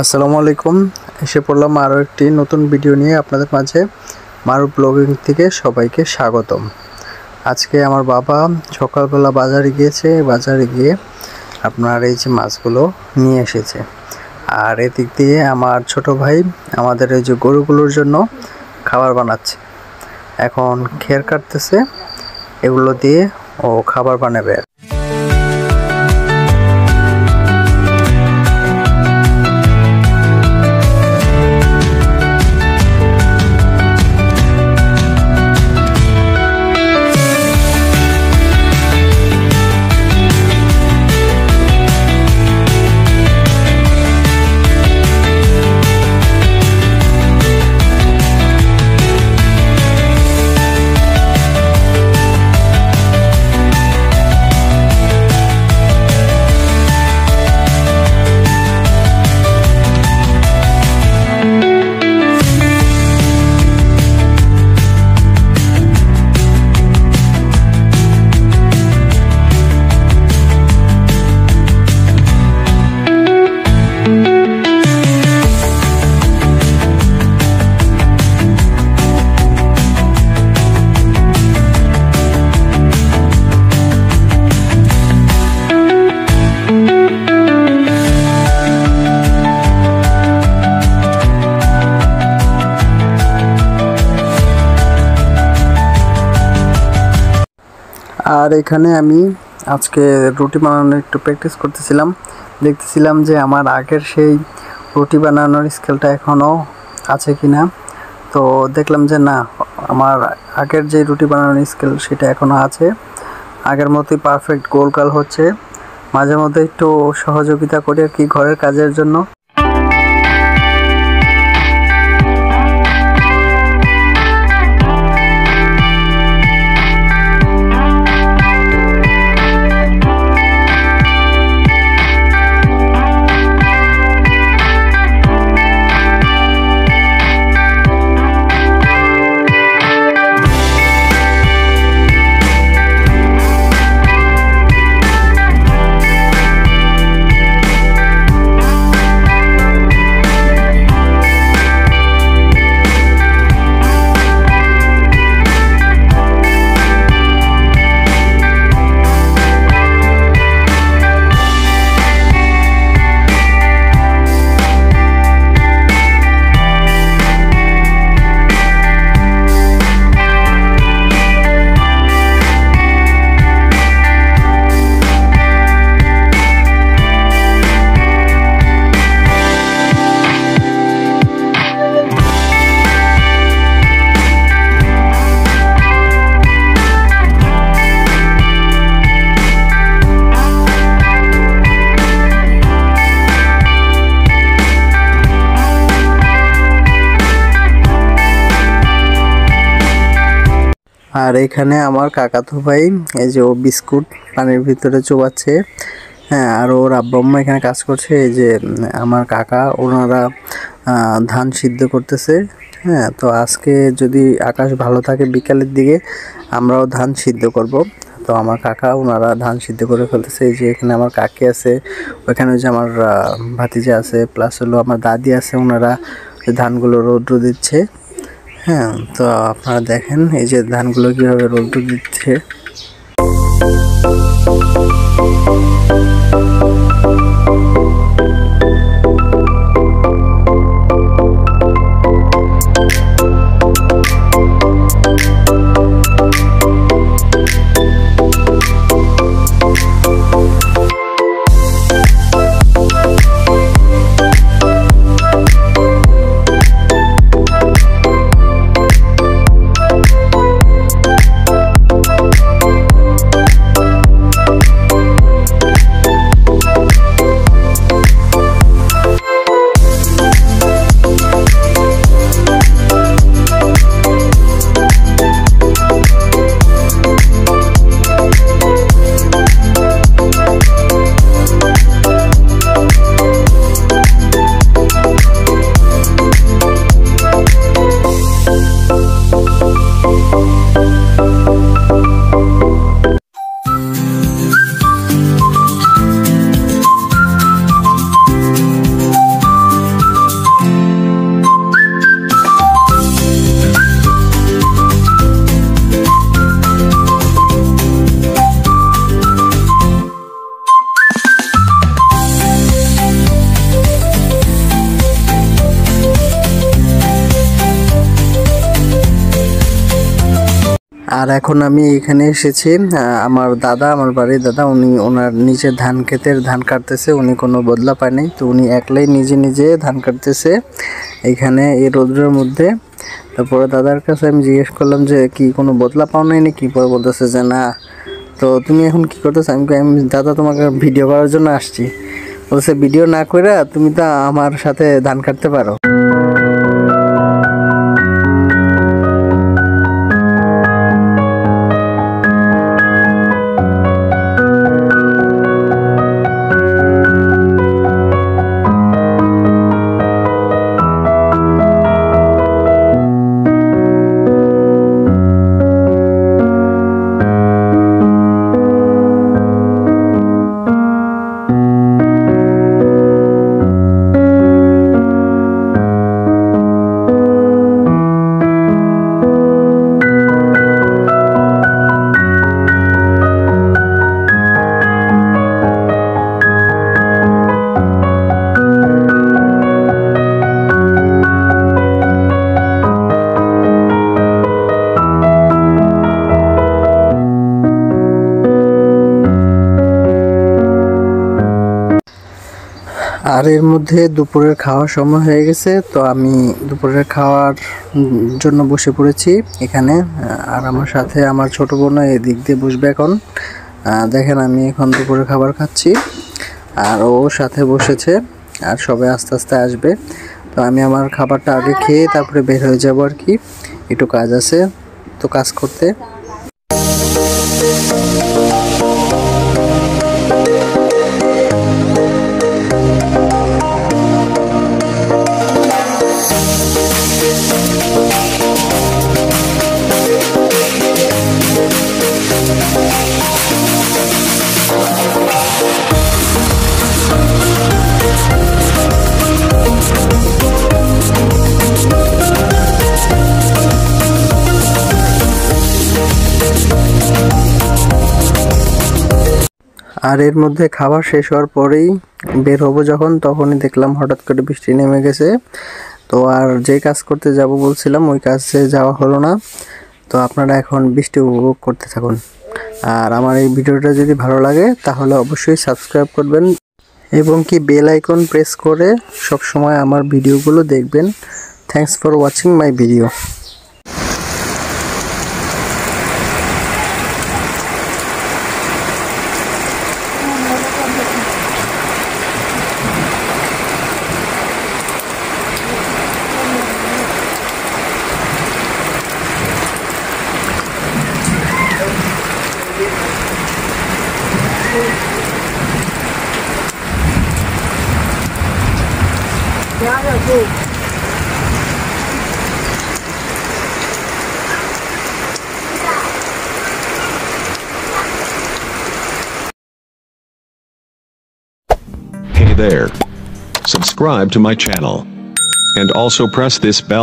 আসসালামু আলাইকুম। এসে পড়লাম আরও একটি নতুন ভিডিও নিয়ে আপনাদের মাঝে। মারু ব্লগিং থেকে সবাইকে স্বাগতম। আজকে আমার বাবা সকালবেলা বাজারে গিয়েছে, বাজারে গিয়ে আপনার এই যে মাছগুলো নিয়ে এসেছে। আর এদিক দিয়ে আমার ছোট ভাই আমাদের এই যে গরুগুলোর জন্য খাবার বানাচ্ছে। এখন খের কাটতেছে, এগুলো দিয়ে ও খাবার বানাবে। আর এখানে আমি আজকে রুটি বানানোর একটু প্র্যাকটিস করতেছিলাম, দেখতেছিলাম যে আমার আগের সেই রুটি বানানোর স্কেলটা এখনও আছে কি না। তো দেখলাম যে না, আমার আগের যে রুটি বানানোর স্কেল সেটা এখনও আছে, আগের মতোই পারফেক্ট গোল হচ্ছে। মাঝে মধ্যে একটু সহযোগিতা করি আর কি ঘরের কাজের জন্য। আর এখানে আমার কাকাতো ভাই এই যে ও বিস্কুট পানির ভিতরে চোবাচ্ছে। হ্যাঁ, আর ওর আব্বা আম্মা এখানে কাজ করছে। এই যে আমার কাকা ওনারা ধান সিদ্ধ করতেছে। হ্যাঁ, তো আজকে যদি আকাশ ভালো থাকে বিকালের দিকে আমরাও ধান সিদ্ধ করব। তো আমার কাকা ওনারা ধান সিদ্ধ করে ফেলতেছে। এই যে এখানে আমার কাকি আছে, ওইখানে যে আমার ভাতিজা আছে, প্লাস হলো আমার দাদি আছে, ওনারা ধানগুলো রৌদ্র দিচ্ছে। হ্যাঁ, তো আপনারা দেখেন এই যে ধানগুলো কীভাবে রৌদ্র দিচ্ছে। আর এখন আমি এখানে এসেছি, আমার দাদা, আমার বাড়ির দাদা, উনি ওনার নিজের ধান ক্ষেতের ধান কাটতেছে। উনি কোনো বদলা পায় নাই, তো উনি একলাই নিজে নিজে ধান কাটতেছে এখানে এই রোদ্রের মধ্যে। তারপরে দাদার কাছে আমি জিজ্ঞেস করলাম যে কি কোনো বদলা পাও নাই নাকি? পরে বলতেছে যে না। তো তুমি এখন কি করতেছো? আমি দাদা তোমাকে ভিডিও করার জন্য আসছি। বলছে ভিডিও না করে তুমি তো আমার সাথে ধান কাটতে পারো। আর এর মধ্যে দুপুরের খাওয়ার সময় হয়ে গেছে, তো আমি দুপুরের খাওয়ার জন্য বসে পড়েছি এখানে। আর আমার সাথে আমার ছোট বোন এদিক দিয়ে বসবে এখন। দেখেন আমি এখন দুপুরের খাবার খাচ্ছি আর ও সাথে বসেছে, আর সবাই আস্তে আস্তে আসবে। তো আমি আমার খাবারটা আগে খেয়ে তারপরে বের হয়ে যাব আর কি, একটু কাজ আছে তো কাজ করতে। আর এর মধ্যে খাবার শেষ হওয়ার পরেই বের হবো যখন, তখনই দেখলাম হঠাৎ করে বৃষ্টি নেমে গেছে। তো আর যে কাজ করতে যাব বলছিলাম ওই কাজে যাওয়া হলো না। তো আপনারা এখন বৃষ্টি উপভোগ করতে থাকুন। আর আমার এই ভিডিওটা যদি ভালো লাগে তাহলে অবশ্যই সাবস্ক্রাইব করবেন এবং কি বেল আইকন প্রেস করে সব সময় আমার ভিডিওগুলো দেখবেন। Thanks for watching my video. Hey there. Subscribe to my channel. And also press this bell.